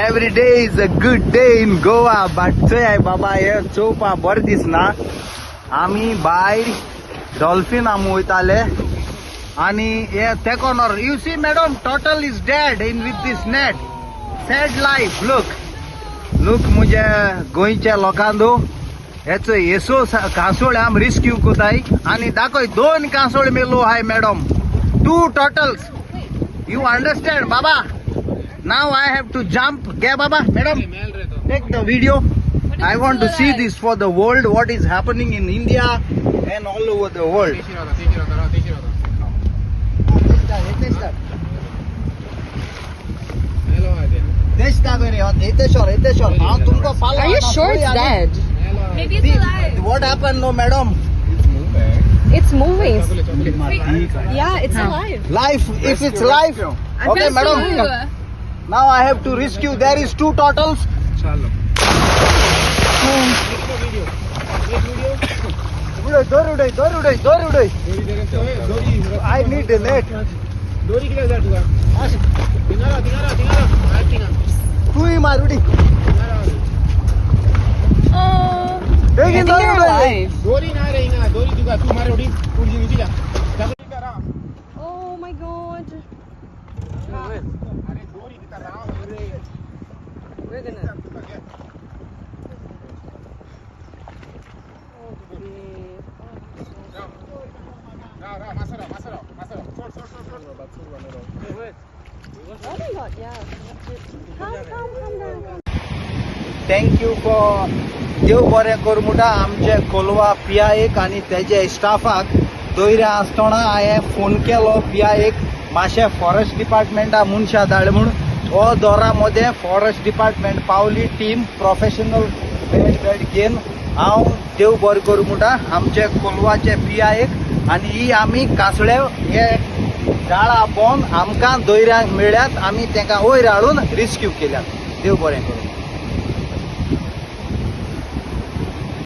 Every day is a good day in Goa. बाटचोय बाबा हे चोवपा बरें दिसना. आमी भायर डॉल्फिन आमी वयताले आनी हे ते corner you see madam total is dead in with this net. Sad life. Look मुझे गोंयच्या लोकांदो हेचो येसो कांसोळे आम रिस्क्यू कोताय आनी दाखय 2 कांसोळे मेलो hi madam. 2 totals. You understand, Baba? Now I have to jump. Okay, Baba? Madam, take the video. I want to see this for the world, what is happening in India and all over the world. Are you sure it's dead? Maybe it's alive. What happened, no, madam? It's moving. Yeah, it's alive. Life, if it's life. Okay, madam. Now I have to rescue. There is 2 turtles. I need a net. तू ही मारुडी. I think they're alive. Oh my god. We're gonna. Oh my god, yeah. Come down. Thank you for. देव बरें करूं म्हणटा आमचे कोलवा पियायेक आनी तेजे स्टाफाक दोयऱ्या आसतना हांवें फोन केलो पियायेक मातशें फॉरेस्ट डिपार्टमेंटा मनशां धाड म्हूण. हो दोरा मध्ये फॉरेस्ट डिपार्टमेंट पावली टीम प्रोफेशनल बेड घेवन. हांव देव बरें करूं म्हणटा आमचे कोलवाचे पियायेक आनी ही आमी कांसळे हे झाडां पोवन आमकां दोयऱ्यांक मेळ्ळ्यात. आमी तांकां वयर हाडून रिस्क्यू केल्यात. देव बरें करूं.